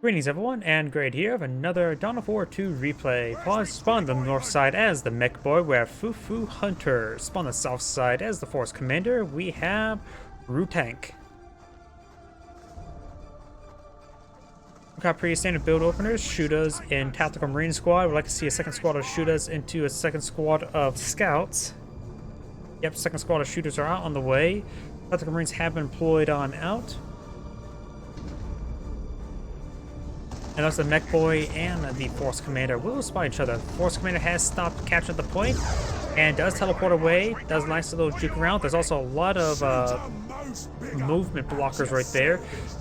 Greetings everyone, and Grade here of another Dawn of War 2 replay. Pause spawned on the north side as the mech boy, we have FuFuHunt3r. Spawned on the south side as the force commander, we have RuTank. We've got pretty standard build openers, shooters in Tactical Marine Squad. We'd like to see a second squad of shooters into a second squad of scouts. Yep, second squad of shooters are out on the way. Tactical Marines have been employed on out. And also the mech boy and the force commander will spy each other. The force commander has stopped capturing the point and does teleport away, does a nice little juke around. There's also a lot of movement blockers right there.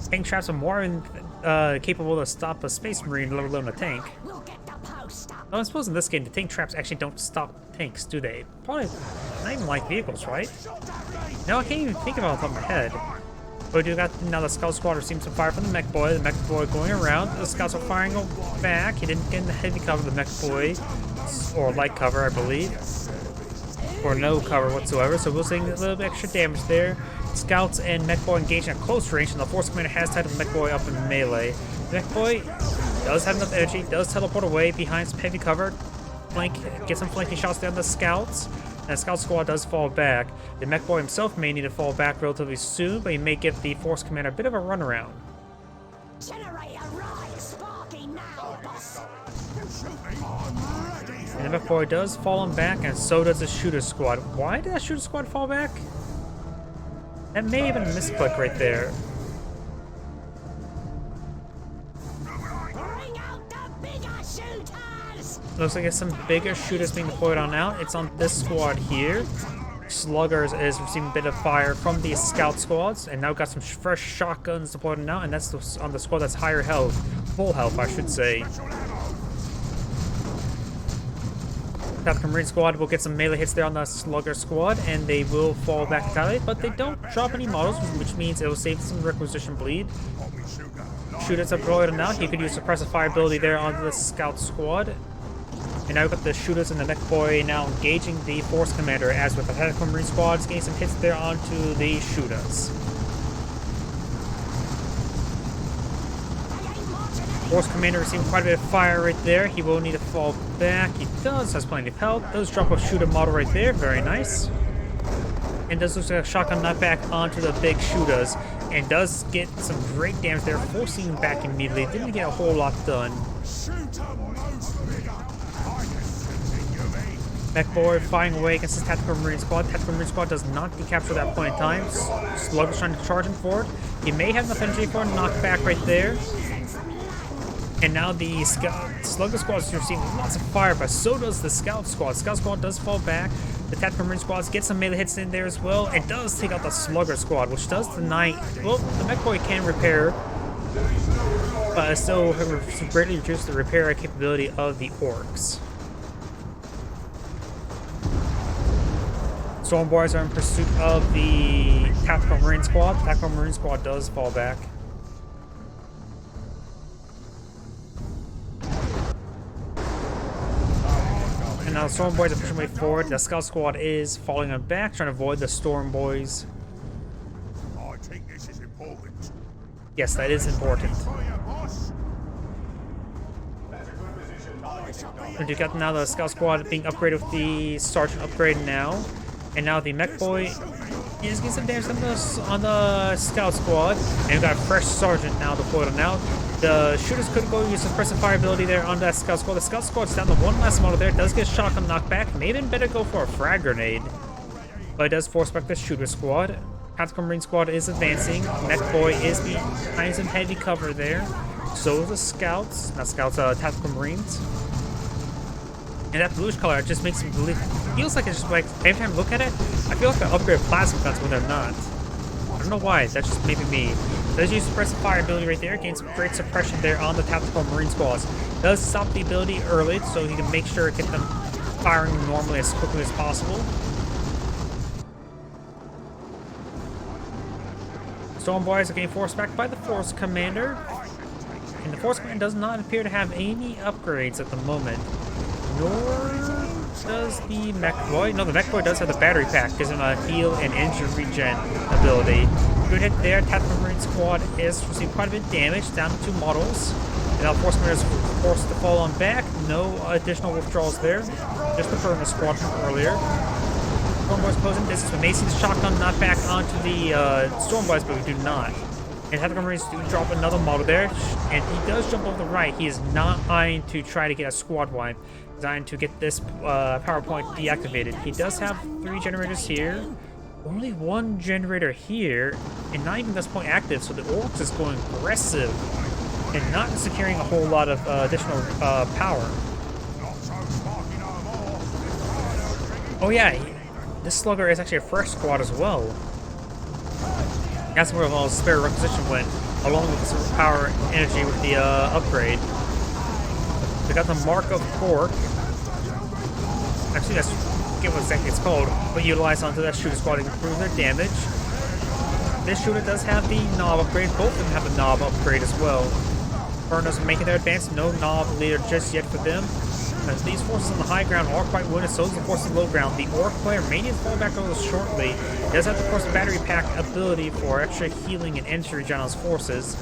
Tank traps are more capable to stop a space marine, let alone a tank. I suppose in this game the tank traps actually don't stop tanks, do they? Probably not even like vehicles, right? No, I can't even think about it on top of my head. But we do got now the scout squad receiving some fire from the mech boy. The mech boy going around. The scouts are firing back. He didn't get in the heavy cover of the mech boy, or light cover, I believe, or no cover whatsoever. So we'll see a little bit extra damage there. Scouts and mech boy engaging at close range, and the force commander has tied the mech boy up in melee. The mech boy does have enough energy, does teleport away behind some heavy cover, get some flanking shots down the scouts. And the scout squad does fall back. The mech boy himself may need to fall back relatively soon, but he may give the force commander a bit of a runaround. And the mech boy does fall back, and so does the shooter squad. Why did that shooter squad fall back? That may have been a misclick right there. Looks like there's some bigger shooters being deployed on out. It's on this squad here. Sluggers is receiving a bit of fire from the scout squads, and now got some fresh shotguns deployed on out, and that's on the squad that's higher health. Full health, I should say. Tactical Marine squad will get some melee hits there on the slugger squad, and they will fall back entirely, but they don't drop any models, which means it will save some requisition bleed. Shooters are deployed on out. He could use suppressive fire ability there on the scout squad. And now we've got the shooters and the mech boy now engaging the force commander, as with the Tactical Marine squads getting some hits there onto the shooters. Force commander receiving quite a bit of fire right there. He will need to fall back. He has plenty of health. Does drop a shooter model right there. Very nice. And does look like a shotgun knockback onto the big shooters. And does get some great damage there, forcing him back immediately. Didn't get a whole lot done. Mech boy fighting away against his Tactical Marine squad. Tactical Marine squad does not decapture at that point in time. Slugger's trying to charge him forward. He may have enough energy for a knockback right there. And now the Slugger squad is receiving lots of fire, but so does the Scout squad. Scout squad does fall back. The Tactical Marine squads get some melee hits in there as well. It does take out the Slugger squad, which does deny. Well, the mech boy can repair, but it still greatly reduces the repair capability of the orcs. Storm boys are in pursuit of the Tactical Marine squad. The Tactical Marine squad does fall back. And now the Storm boys are pushing way forward. The Scout squad is falling on back, trying to avoid the Storm boys. I think this is important. Yes, that is important. And you got now the Scout squad being upgraded with the Sergeant upgrade now. And now the mech boy is getting some damage on the scout squad. And we've got a fresh sergeant now deployed on out. The shooters could go use suppressive fire ability there on that scout squad. The scout squad's down to one last model there. It does get shotgun knockback. Maybe better go for a frag grenade. But it does force back the shooter squad. Tactical Marine squad is advancing. Mech boy is behind some heavy cover there. So is the scouts. Not scouts, Tactical Marines. And that bluish color just makes me believe. Feels like it's just like every time I look at it, I feel like I upgrade plasma guns when they're not. I don't know why. That's just maybe me. Does use suppressive fire ability right there. Gains some great suppression there on the Tactical Marine squads. Does stop the ability early, so he can make sure to get them firing normally as quickly as possible. Storm boys are getting forced back by the force commander, and the force commander does not appear to have any upgrades at the moment. Nor does the mech boy. No, the mech boy does have the battery pack, gives him a heal and injury regen ability. Good hit there. Tactical Marine Squad is receiving quite a bit of damage, down to 2 models. And now Force Commander is forced to fall on back. No additional withdrawals there. Just the Burner Squad from earlier. Stormboys closing distance. We may see the shotgun not back onto the Stormboys, but we do not. And Tactical Marines do drop another model there. And he does jump over the right. He is not eyeing to try to get a squad wipe. He's eyeing to get this power point deactivated. He does have 3 generators here. Only 1 generator here, and not even this point active, so the Orcs is going aggressive and not securing a whole lot of additional power. Oh yeah, this Slugger is actually a fresh squad as well. That's where all spare requisition went, along with this power energy with the upgrade. We got the Mark of Cork. Actually, that's what exactly it's called, but utilize onto that shooter squad to improve their damage. This shooter does have the knob upgrade. Both of them have the knob upgrade as well. Burner's making their advance. No knob leader just yet for them. As these forces on the high ground are quite wounded, so is the forces on the low ground. The Orc player may need to fall back a little shortly. He does have, of course, battery pack ability for extra healing and energy regen on his forces.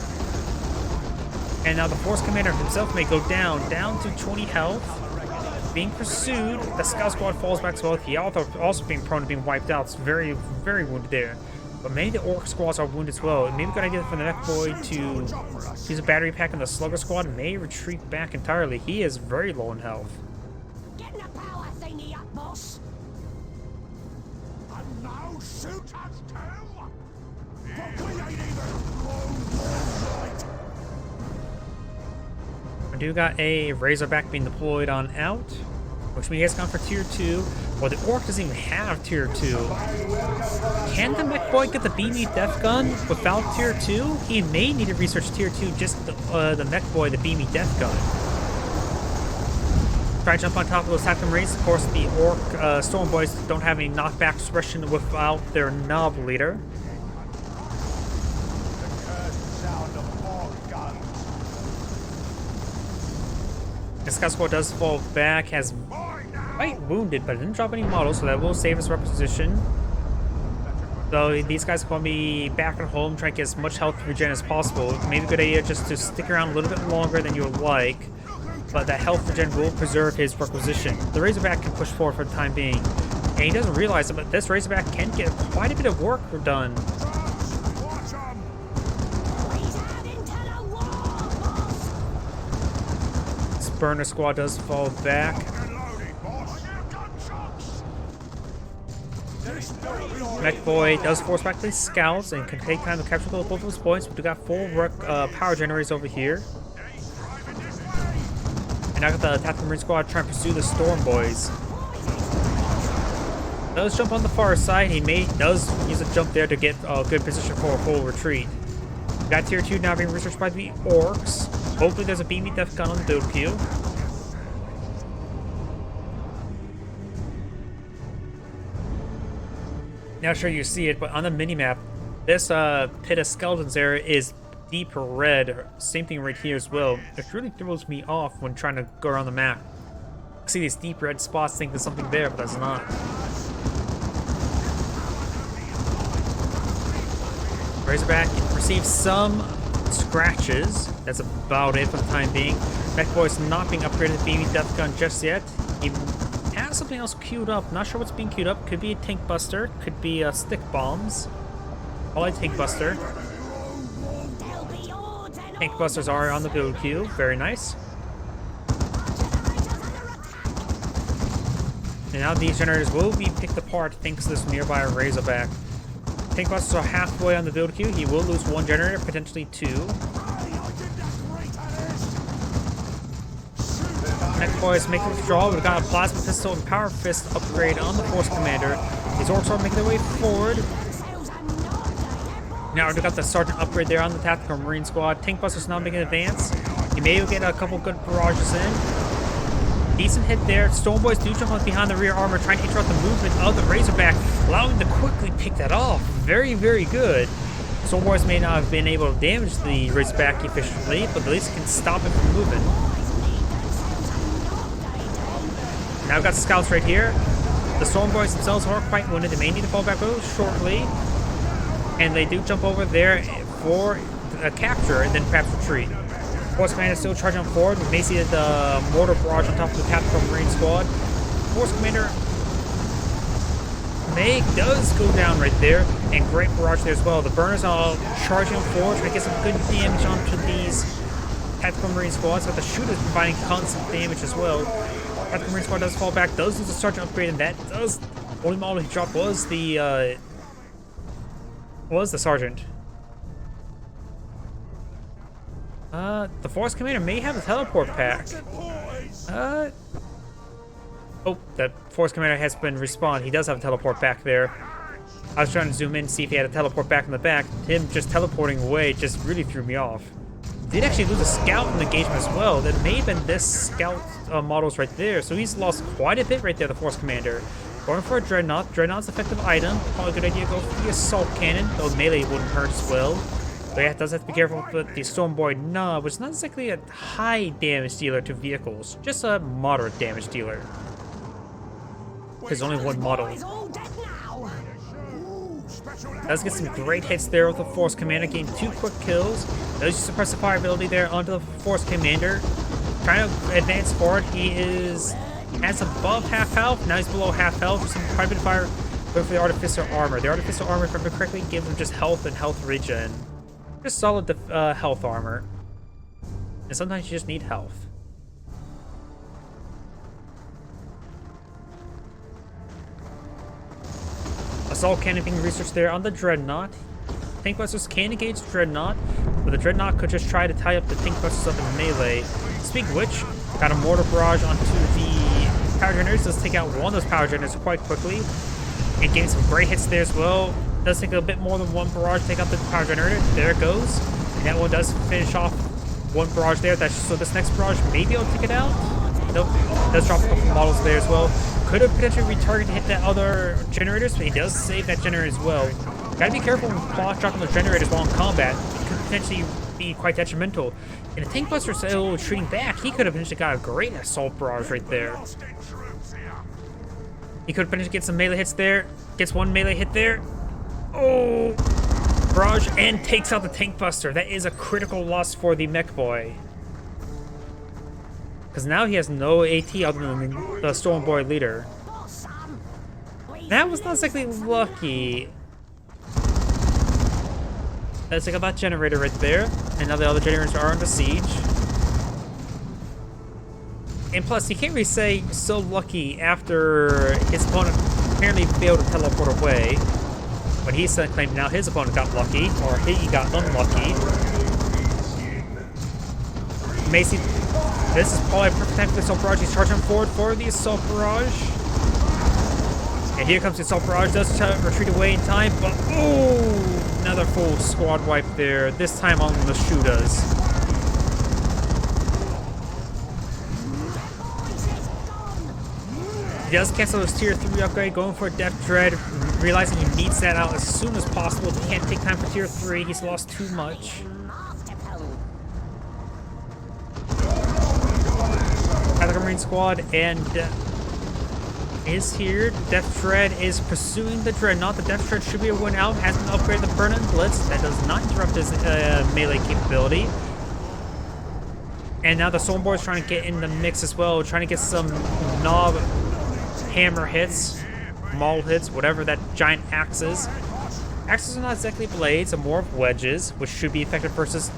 And now the Force Commander himself may go down to 20 health. Being pursued, the Scout Squad falls back as well. He also being prone to being wiped out. It's very, very wounded there. But many of the Orc squads are wounded as well. It may be a good idea for the Mech Boy to use a battery pack, and the Slugger Squad may retreat back entirely. He is very low in health. Getting a power thingy up, boss. And now shoot us too! But we ain't even right. I do got a Razorback being deployed on out, which means he has gone for tier 2. Well, the Orc doesn't even have tier 2. Can the Mech Boy get the beamy death gun without tier 2? He may need to research tier 2, just the Mech Boy, the beamy death gun. Try to jump on top of those Tactical Marines. Of course, the Orc Stormboys don't have any knockback suppression without their knob leader. The Scout Squad does fall back, has quite wounded, but didn't drop any models, so that will save his requisition. So these guys are going to be back at home, trying to get as much health regen as possible. Maybe a good idea just to stick around a little bit longer than you would like, but that health regen will preserve his requisition. The Razorback can push forward for the time being, and he doesn't realize it, but this Razorback can get quite a bit of work done. Burner Squad does fall back. Mech Boy does force back these scouts and can take time to capture both of those points. We do got 4 power generators over here. And now got the Tactical Marine Squad trying to pursue the Stormboys. Does jump on the far side. He does use a jump there to get a good position for a full retreat. Got tier 2 now being researched by the Orcs. Hopefully there's a beamy death gun on the build queue. Not sure you see it, but on the minimap, this pit of skeletons there is deep red. Same thing right here as well. It really throws me off when trying to go around the map. I see these deep red spots, think there's something there, but there's not. Razorback receives some scratches. That's about it for the time being. Mech Boy's not being upgraded to beamy death gun just yet. He has something else queued up. Not sure what's being queued up. Could be a tank buster. Could be stick bombs. Probably tank buster. Tank busters are on the build queue. Very nice. And now these generators will be picked apart thanks to this nearby Razorback. Tank busters are halfway on the build queue. He will lose 1 generator, potentially 2. Mech Boys making a withdrawal. We've got a plasma pistol and power fist upgrade on the Force Commander. These Orcs are making their way forward. Now we've got the Sergeant upgrade there on the Tactical Marine Squad. Tank Buster's now making an advance. He may get a couple good barrages in. Decent hit there. Stormboys do jump up behind the rear armor, trying to interrupt the movement of the Razorback, allowing them to quickly pick that off. Very, very good. Stormboys may not have been able to damage the Razorback efficiently, but at least can stop it from moving. Now we've got scouts right here. The Stormboys themselves are quite wounded. They may need to fall back shortly. and they do jump over there for a capture and then perhaps retreat. Force Commander still charging forward. We may see the mortar barrage on top of the tactical Marine squad. Force Commander does go down right there, and great barrage there as well. The burners are charging forward, trying to get some good damage onto these tactical Marine squads, but the shooters providing constant damage as well. Tactical Marine squad does fall back, does lose the sergeant upgrade, and that does only model he dropped was the sergeant. The Force Commander may have a teleport pack. Oh, that Force Commander has been respawned. He does have a teleport back there. I was trying to zoom in, see if he had a teleport back in the back. Him just teleporting away just really threw me off. Did actually lose a scout in the engagement as well. That may have been this scout models right there. So he's lost quite a bit right there, the Force Commander. Going for a Dreadnought. Dreadnought's effective item. Probably a good idea to go for the Assault Cannon, though melee wouldn't hurt as well. But yeah, does have to be careful with the Stormboy Knob, which is not exactly a high damage dealer to vehicles, just a moderate damage dealer. There's only one model. Does get some great hits there with the Force Commander, getting 2 quick kills. Does use suppressive fire ability there onto the Force Commander. Trying to advance forward. He has above half health. Now he's below half health. Some quite a bit of fire going for the Artificer Armor. The Artificer Armor, if I remember correctly, gives him just health and health regen. Just solid health armor. And sometimes you just need health. Assault Cannon being researched there on the Dreadnought. Tank Busters can engage Dreadnought, but the Dreadnought could just try to tie up the Tank Busters up in melee. Speaking of which, got a mortar barrage onto the power generators. Does take out one of those power generators quite quickly, and getting some great hits there as well. Does take a bit more than one barrage to take out the power generator. There it goes. And that one does finish off one barrage there. So this next barrage may be able to take it out. Nope. Does drop a couple models there as well. Could have potentially retargeted to hit that other generators, but he does save that generator as well. Gotta be careful when dropping the generators while in combat. It could potentially be quite detrimental. And the Tank Buster still retreating back, he could have potentially got a great assault barrage right there. He could potentially get some melee hits there. Gets one melee hit there. Oh! Barrage and takes out the Tank Buster. That is a critical loss for the Mech Boy. Because now he has no AT other than the Storm Boy leader. That was not exactly lucky. Let's take out that generator right there. And now the other generators are under siege. And plus, you can't really say so lucky after his opponent apparently failed to teleport away. When he claimed now his opponent got lucky, or he got unlucky. Macy, this is probably a perfect time for the Assault Barrage. He's charging forward for the Assault Barrage. And here comes the Assault Barrage. Does retreat away in time, but oh! Another full squad wipe there, this time on the shooters. He does cancel his tier 3 upgrade, going for Death Dread, realizing he needs that out as soon as possible. He can't take time for tier 3, he's lost too much. Tactical Marine Squad and is here. Death Dread is pursuing the Dreadnought. The Death Dread should be a win out. Has been upgraded the Burn and Blitz. That does not interrupt his melee capability. And now the Stormboy is trying to get in the mix as well, trying to get some knob hammer hits, maul hits, whatever that giant axe is. Axes are not exactly blades, they're more of wedges, which should be effective versus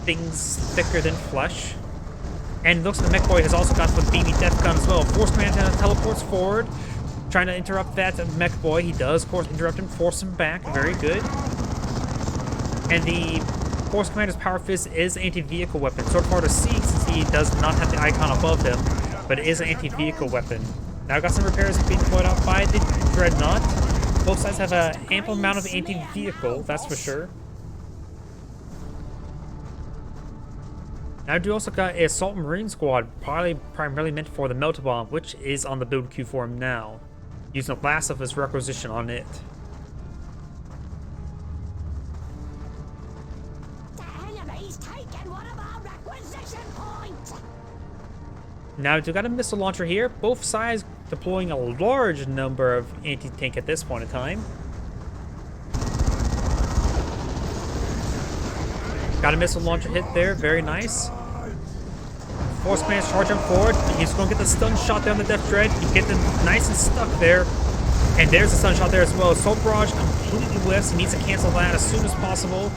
things thicker than flesh. And it looks like the Mech Boy has also got the BB Death Gun as well. Force Commander teleports forward, trying to interrupt that Mech Boy. He does, of course, interrupt him, force him back. Very good. And the Force Commander's Power Fist is an anti-vehicle weapon. Sort of hard to see since he does not have the icon above him, but it is an anti-vehicle weapon. Now I've got some repairs being deployed out by the Dreadnought. Both sides have an ample amount of anti-vehicle, that's for sure. Now I do also got a Assault Marine Squad, probably primarily meant for the Melta Bomb, which is on the build queue for him now, using the last of his requisition on it. The enemy's taken one of our requisition points. Now I do got a missile launcher here, both sides deploying a large number of anti-tank at this point in time. Got a missile launcher hit there, very nice. Force Commander's charging forward. He's going to get the stun shot there on the Death Dread. You get them nice and stuck there. And there's a stun shot there as well. Assault Barrage completely whiffs. He needs to cancel that as soon as possible.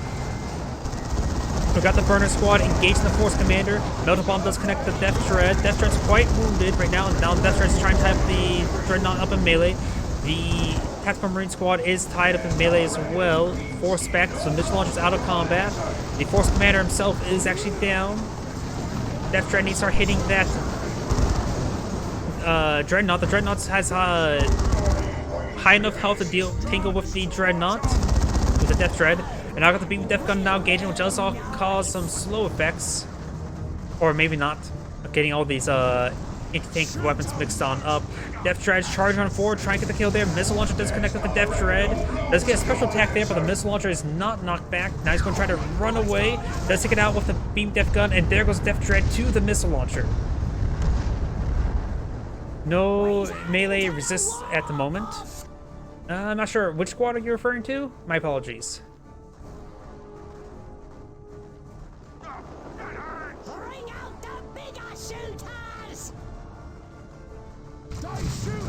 We've got the Burner Squad engaging the Force Commander. Melta Bomb does connect the Death Dread. Death Dread's quite wounded right now. Now the Death Dread's trying to type the Dreadnought up in melee. The Tactical Marine Squad is tied up in melee as well. Force back, so missile launcher's out of combat. The Force Commander himself is actually down. Death Dread needs to start hitting that Dreadnought. The Dreadnought has high enough health to tangle with the Dreadnought, with the Death Dread. And I've got the Beam Death Gun now engaging, which does all cause some slow effects. Or maybe not. Getting all these anti-tank weapons mixed on up. Death Dread's charging on forward, trying to get the kill there. Missile launcher does connect with the Death Dread. Does get a special attack there, but the missile launcher is not knocked back. Now he's going to try to run away. Does take it out with the Beam Death Gun, and there goes Death Dread to the missile launcher. No melee resists at the moment. I'm not sure which squad are you referring to? My apologies. Bring out the bigger shooters! They shoot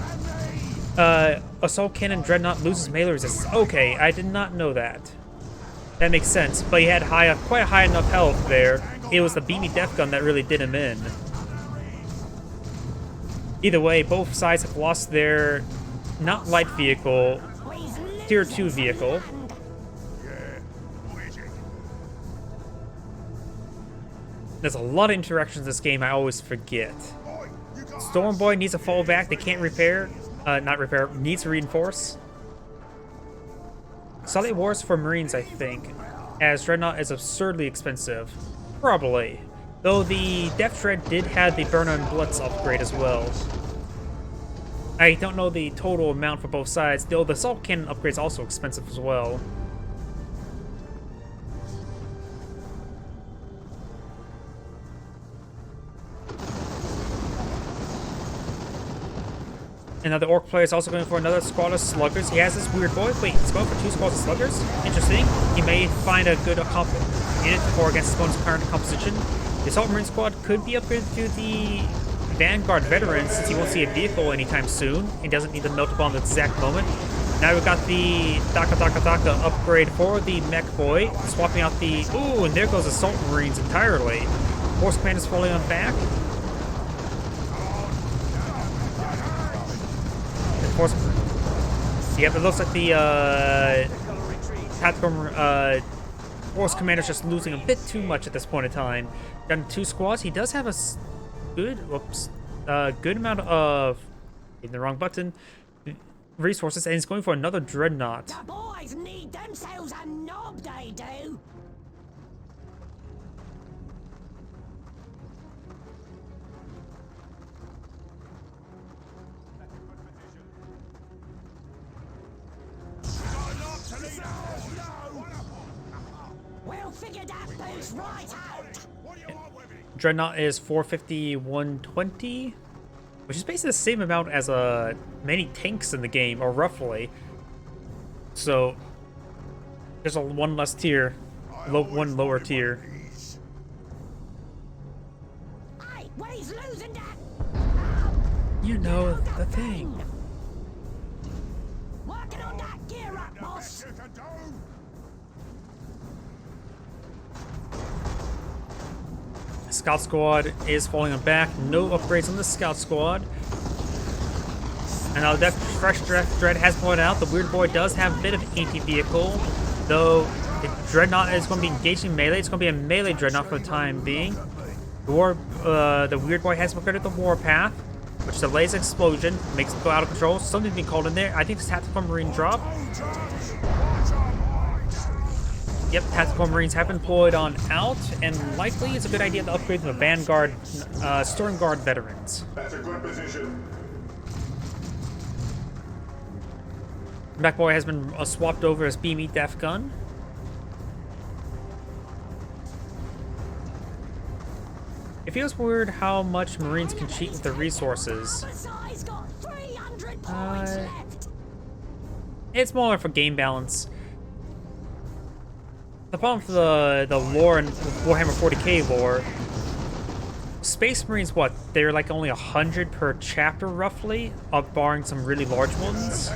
at me! Assault Cannon Dreadnought loses melee resistance. Okay, I did not know that. That makes sense, but he had quite high enough health there. It was the Beamy Death Gun that really did him in. Either way, both sides have lost their not light vehicle, tier 2 vehicle. There's a lot of interactions in this game I always forget. Stormboy needs to fall back. They can't repair. Not repair. Needs to reinforce. Solid Wars for Marines, I think, as Dreadnought is absurdly expensive. Probably. Though the Death Dread did have the Burner and Blitz upgrade as well. I don't know the total amount for both sides, though the Assault Cannon upgrade is also expensive as well. Another Orc player is also going for another squad of Sluggers. He has this weird boy. Wait, he's going for 2 squads of Sluggers? Interesting. He may find a good unit for against his opponent's current composition. The Assault Marine Squad could be upgraded to the Vanguard Veterans since he won't see a vehicle anytime soon. He doesn't need the Melta Bomb at the exact moment. Now we've got the Daka upgrade for the Mech Boy. Swapping out the... Ooh, and there goes Assault Marines entirely. Force Commander's falling on back. Force... Yep, it looks like the Tactical Force Commander's just losing a bit too much at this point in time. Got 2 squads. He does have a good amount of... Hitting the wrong button. Resources, and he's going for another Dreadnought. The boys need themselves a knob, they do. We'll figure that boost right out. Dreadnought is 450, 120, which is basically the same amount as many tanks in the game, or roughly. So there's one less tier, one lower tier. Hey, he's losing that. You know the thing. Working on that gear up, boss. Scout Squad is falling back. No upgrades on the Scout Squad. And now that fresh Dread has pointed out, the Weird Boy does have a bit of anti-vehicle, though the Dreadnought is going to be engaging melee. It's going to be a melee Dreadnought for the time being. The Weird Boy has upgraded the Warpath, which delays explosion, makes it go out of control. Something's being called in there. I think it's Tactical Marine drop. Yep, Tactical Marines have been deployed on out, and likely it's a good idea to upgrade the Vanguard, Storm Guard Veterans. That's a good position. Mech Boy has been swapped over as Beamy Death Gun. It feels weird how much Marines can cheat with their resources. Got 300 points left. It's more for game balance. The problem with the lore and Warhammer 40k lore, Space Marines, what? They're like only 100 per chapter, roughly, barring some really large ones.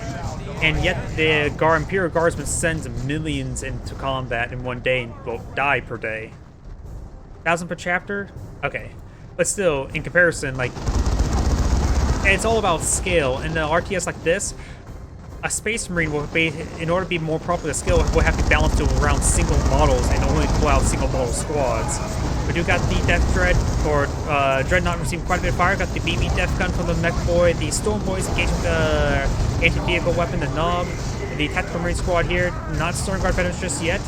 And yet the Imperial Guardsman sends millions into combat in one day and will die per day. 1,000 per chapter? Okay. But still, in comparison, like, it's all about scale. In the RTS like this, a Space Marine will be, in order to be more properly scaled, will have to balance to around single models and only pull out single model squads. We do got the Death Dread, or Dreadnought receiving quite a bit of fire. Got the BB Death Gun from the Mech Boy, the Storm Boys engaging the anti-vehicle weapon, the Knob. The Tactical Marine Squad here, not Storm Guard veterans just yet.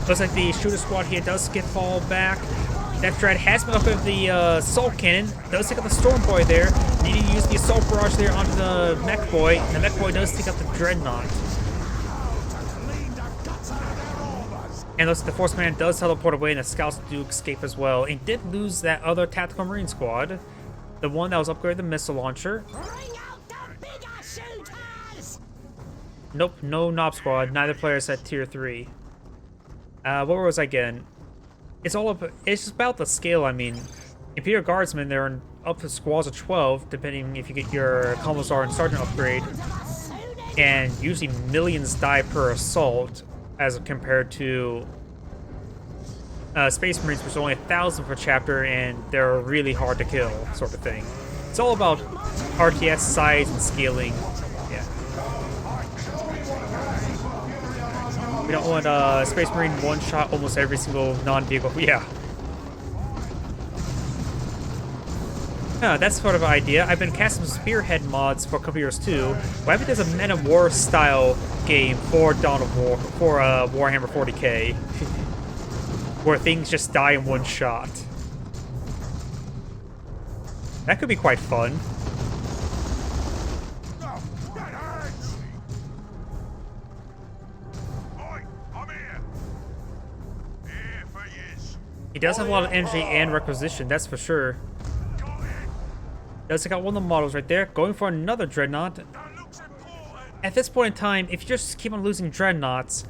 Looks like the Shooter Squad here does get fall back. Death Dread has been up with the Assault Cannon, does take out the Storm Boy there. Needing to use the Assault Barrage there onto the Mech Boy, and the Mech Boy does take out the Dreadnought. And looks like the Force Commander does teleport away, and the Scouts do escape as well. And did lose that other Tactical Marine Squad, the one that was upgraded the missile launcher. Bring out the bigger shooters! Nope, no Knob Squad, neither player is at tier 3. What was I getting? It's all up. It's just about the scale. I mean, Imperial Guardsmen, they're up to squads of 12, depending if you get your Commissar and Sergeant upgrade. And usually millions die per assault, as compared to Space Marines, which are only 1,000 per chapter, and they're really hard to kill, sort of thing. It's all about RTS size and scaling. Yeah. We don't want Space Marine one-shot almost every single non-vehicle. Yeah. Yeah, that's sort of an idea. I've been casting some Spearhead mods for a couple years too. What if there's a Men of War style game for Dawn of War, for Warhammer 40k, where things just die in one shot? That could be quite fun. He does have a lot of energy and requisition, that's for sure. Does take out one of the models right there, going for another Dreadnought. At this point in time, if you just keep on losing Dreadnoughts,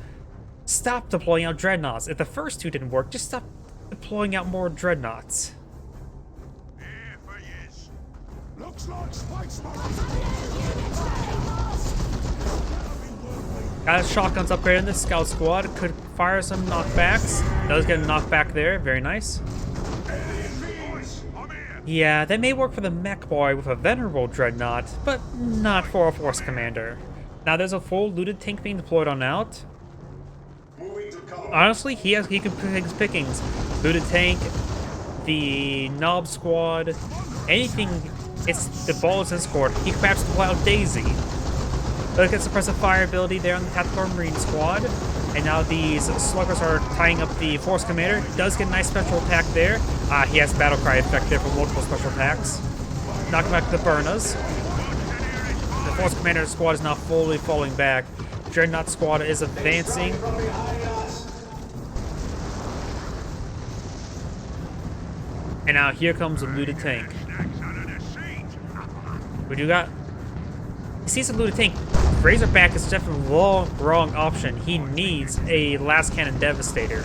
stop deploying out Dreadnoughts. If the first two didn't work, just stop deploying out more Dreadnoughts. Looks like Space Got his shotguns upgraded in the Scout Squad. Could fire some knockbacks. Does get a knockback there. Very nice. Yeah, that may work for the Mech Boy with a Venerable Dreadnought, but not for a Force Commander. Now there's a full looted tank being deployed on out. Honestly, he can pick his pickings. Looted tank, the Knob Squad, anything. It's the ball is in his court. He could perhaps deploy out Daisy. Look at suppressive fire ability there on the Tactical Marine Squad. And now these sluggers are tying up the Force Commander. Does get a nice special attack there. He has Battle Cry effect there for multiple special attacks. Knocking back the Burnas. The Force Commander squad is now fully falling back. Dreadnought squad is advancing. And now here comes a looted tank. What do you got? He sees a looted tank. Razorback is definitely the wrong option. He needs a Last Cannon Devastator.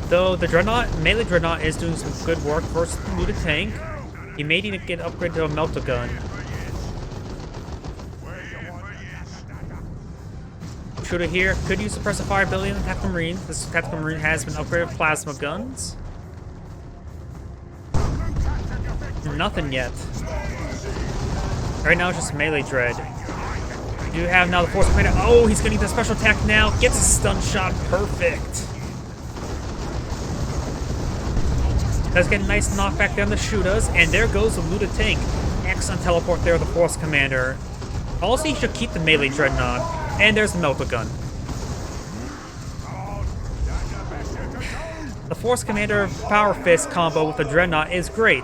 Though the Dreadnought, melee Dreadnought is doing some good work versus the looted tank. He may need to get upgraded to a Melt-A-Gun. Shooter here could use suppressive fire ability in the Tactical Marine. This Tactical Marine has been upgraded with plasma guns. Nothing yet. Right now it's just melee dread. We do have now the Force Commander. Oh, he's gonna get the special attack now. Gets a stun shot. Perfect. Does get a nice knockback there on the shooters. And there goes the looted tank. Excellent teleport there with the Force Commander. Also, he should keep the melee Dreadnought. And there's the Melt-A-Gun. The Force Commander Power Fist combo with the Dreadnought is great.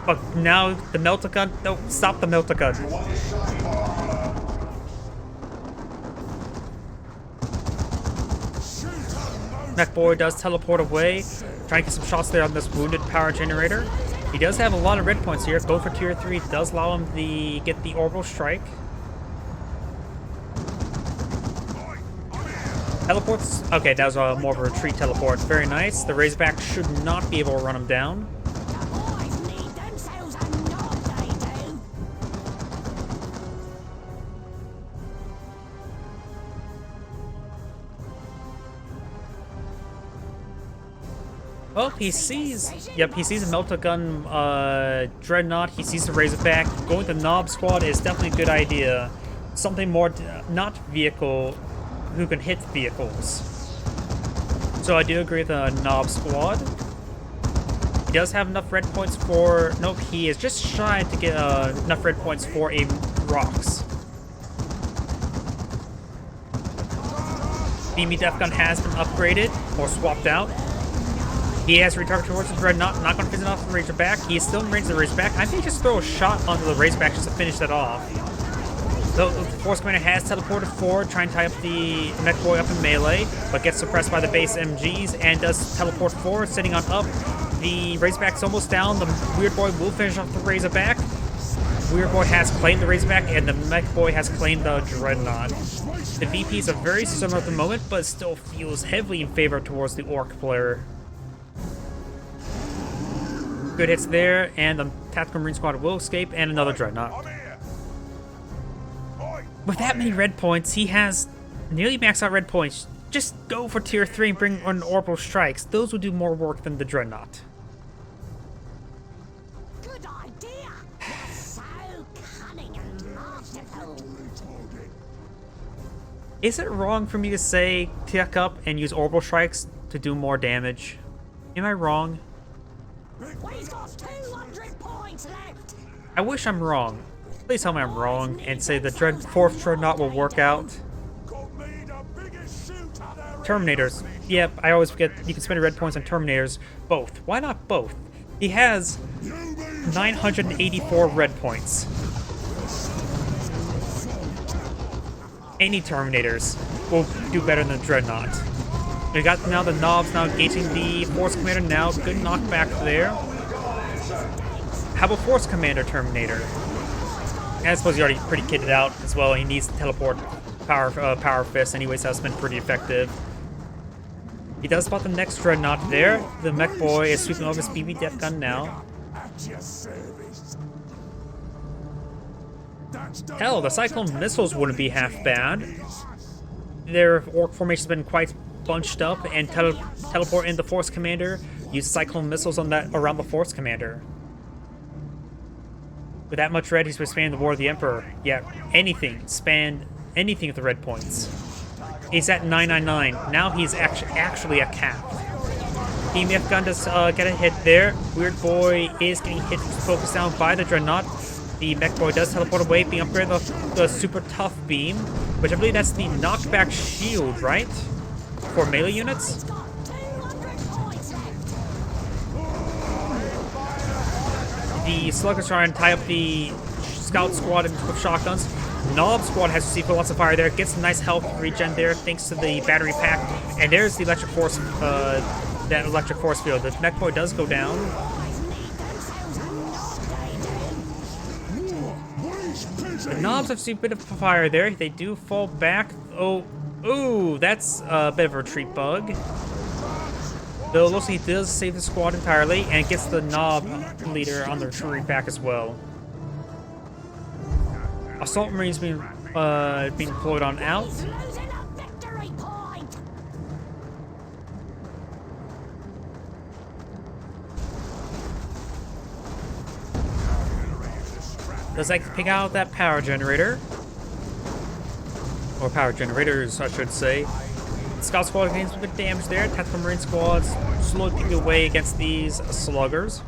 But now the Melt-A-Gun. No, stop the Melt-A-Gun. Mech Boy does teleport away. Trying to get some shots there on this wounded power generator. He does have a lot of red points here. Going for tier 3 does allow him to get the orbital strike. Teleports. Okay, that was more of a retreat teleport. Very nice. The Razorback should not be able to run him down. The boys need themselves a nod, they do. Oh, he sees. Yep, he sees a Melta-Gun Dreadnought. He sees the Razorback. Going to Knob Squad is definitely a good idea. Something more, not vehicle, who can hit vehicles. So I do agree with the Knob Squad. He does have enough red points for... Nope, he is just shy to get enough red points for a Rocks. Beamy Death Gun has been upgraded or swapped out. He has retargeted towards the Dreadnought, not going to finish off the Razorback. He is still in range of the Razorback. I think just throw a shot onto the Razorback just to finish that off. The Force Commander has teleported forward, trying to tie up the Mech Boy up in melee, but gets suppressed by the base MGs and does teleport forward, sitting on up. The Razorback's almost down. The Weird Boy will finish off the Razorback. Weird Boy has claimed the Razorback, and the Mech Boy has claimed the Dreadnought. The VPs are very similar at the moment, but still feels heavily in favor towards the Orc player. Good hits there, and the Tactical Marine Squad will escape, and another Dreadnought. With that many red points, he has nearly maxed out red points. Just go for tier 3 and bring on orbital strikes. Those will do more work than the Dreadnought. Good idea. You're so cunning and masterful. Is it wrong for me to say tick up and use orbital strikes to do more damage? Am I wrong? We've got 200 points left. I wish I'm wrong. Please tell me I'm wrong and say the fourth Dreadnought will work out. Terminators. Yep, I always forget you can spend red points on Terminators. Both. Why not both? He has 984 red points. Any Terminators will do better than the Dreadnought. We got now the knobs now engaging the Force Commander now. Good knockback there. How about Force Commander Terminator? And I suppose he's already pretty kitted out as well. He needs to teleport Power Fist anyways, so that's been pretty effective. He does spot the next Dreadnought there. The Mech Boy is sweeping over his BB Death Gun now. Hell, the Cyclone Missiles wouldn't be half bad. Their Orc formation's been quite bunched up, and teleport in the Force Commander. Use Cyclone Missiles on that around the Force Commander. With that much red, he's expanding the War of the Emperor. Yeah, anything. Span anything with the red points. He's at 999. Now he's actually at cap. EMF gun does get a hit there. Weird Boy is getting hit, focused down by the Dreadnought. The Mech Boy does teleport away, being upgraded the Super Tough Beam, which I believe that's the knockback shield, right? For melee units? We've got 200 points left. The Sluggers try and tie up the Scout Squad with shotguns. Knob Squad has received lots of fire there. Gets a nice health regen there thanks to the battery pack. And there's the electric force, that electric force field. The Mech Boy does go down. The Knobs have received a bit of fire there. They do fall back. Oh, ooh, that's a bit of a retreat bug. Though it looks like he does save the squad entirely and gets the Knob leader on the retreat back as well. Assault Marines being deployed on out. He's losing a victory point. Does like to pick out that power generator. Or power generators, I should say. Scout Squad gains some good damage there. Tactical Marine Squads slowly picking away against these sluggers.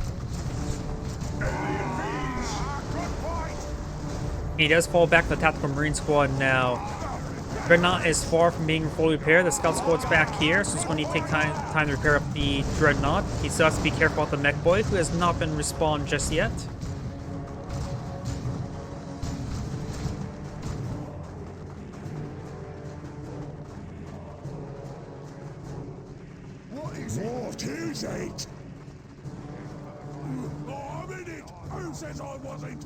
He does fall back to the Tactical Marine Squad now. Dreadnought is far from being fully repaired. The Scout Squad's back here, so it's going to take time to repair up the Dreadnought. He still has to be careful about the Mech Boy, who has not been respawned just yet. What is it? Oh, I'm in it! Who says I wasn't?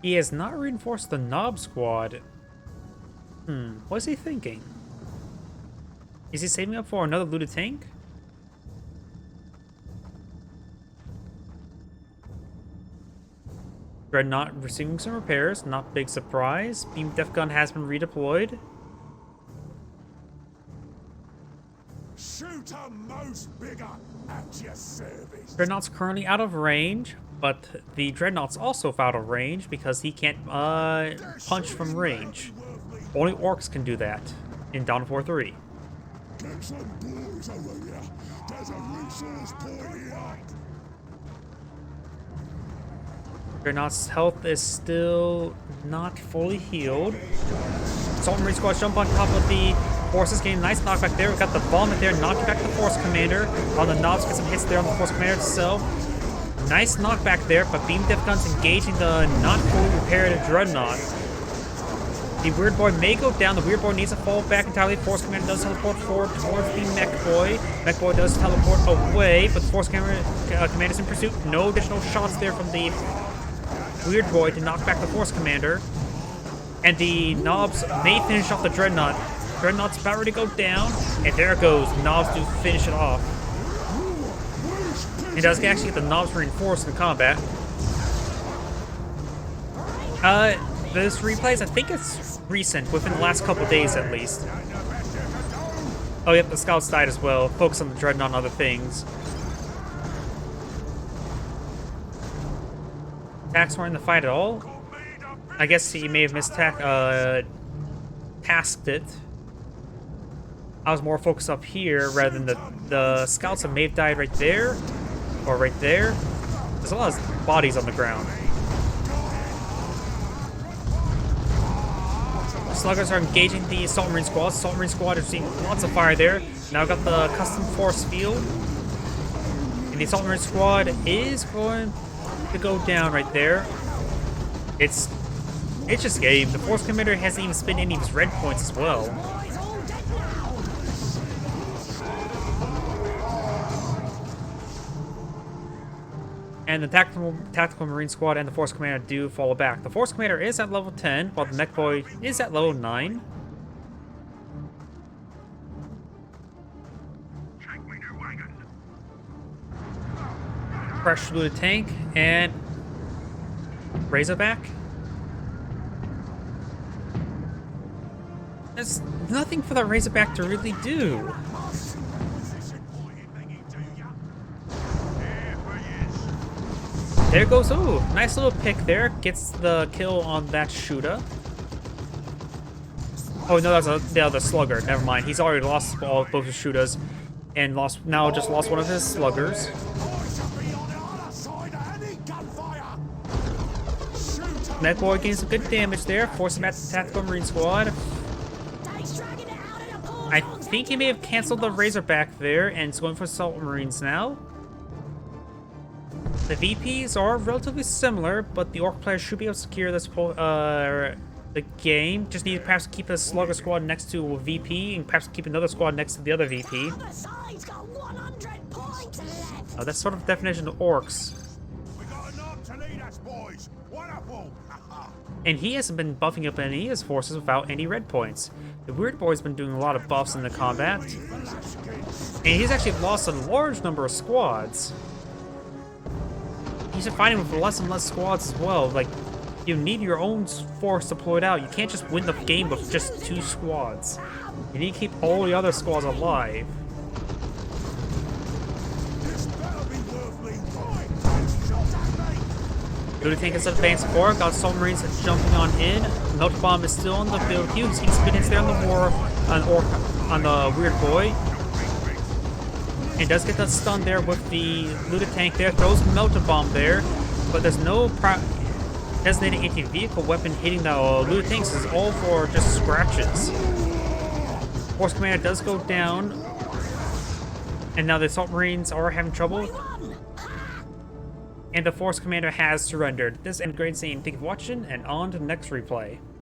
He has not reinforced the Knob Squad. What's he thinking? Is he saving up for another looted tank? Dreadnought receiving some repairs, not big surprise. Beam Def Gun has been redeployed. Shoot 'em most bigger at your service. Dreadnought's currently out of range, but the Dreadnought's also out of range because he can't punch from range. Only orcs can do that in Dawn of War 3. Get some boys over here. There's a resource point here. Dreadnought's health is still not fully healed. Assault Marine Squad jump on top of the forces, getting a nice knockback there. We got the vomit there, knocking back the Force Commander. On the knobs, get some hits there on the Force Commander itself. Nice knockback there, but Beam Def Gun's engaging the not fully repaired Dreadnought. The Weird Boy may go down. The Weird Boy needs to fall back entirely. Force Commander does teleport forward towards the Mech Boy. Mech Boy does teleport away, but the Force Commander's in pursuit. No additional shots there from the Weird Boy to knock back the Force Commander. And the Knobs may finish off the Dreadnought. Dreadnought's about ready to go down. And there it goes. Knobs do finish it off. He does actually get the Knobs reinforced in combat. This replays, I think it's recent, within the last couple days at least. Oh yep, the Scouts died as well. Focus on the Dreadnought and other things. Attacks weren't in the fight at all. I guess he may have tasked it. I was more focused up here rather than the Scouts that may have died right there. Or right there. There's a lot of bodies on the ground. Sluggers are engaging the Assault Marine Squad. Assault Marine Squad is seeing lots of fire there. Now got the custom force field. And the Assault Marine Squad is going to go down right there. It's just game. The Force Commander hasn't even spent any of his red points as well. And the Tactical Marine Squad and the Force Commander do fall back. The Force Commander is at level 10, while the Mech Boy is at level 9. Fresh looted tank and Razorback. There's nothing for that Razorback to really do. There goes, ooh, nice little pick there. Gets the kill on that shooter. Oh no, that was the other slugger. Never mind. He's already lost both his shooters, and now just lost one of his sluggers. Mech Boy getting some good damage there. Force him at the Tactical Marine Squad. I think he may have canceled the Razorback there, and it's going for Assault Marines now. The VPs are relatively similar, but the Orc players should be able to secure this the game. Just need to perhaps keep a Slugger squad next to a VP, and perhaps keep another squad next to the other VP. Oh, that's sort of the definition of Orcs. And he hasn't been buffing up any of his forces without any red points. The Weird Boy's been doing a lot of buffs in the combat. And he's actually lost a large number of squads. He's fighting with less and less squads as well. Like, you need your own force deployed out. You can't just win the game with just 2 squads. You need to keep all the other squads alive. Looted tank is advanced forward. Got Assault Marines jumping on in. Melter Bomb is still on the field. He's getting some hits there on the on the Weird Boy. And does get that stun there with the looted tank there. Throws a Melter Bomb there, but there's no designated anti-vehicle weapon hitting the looted tanks. It's all for just scratches. Force Commander does go down, and now the Assault Marines are having trouble. And the Force Commander has surrendered. This is great scene. Thank you for watching, and on to the next replay.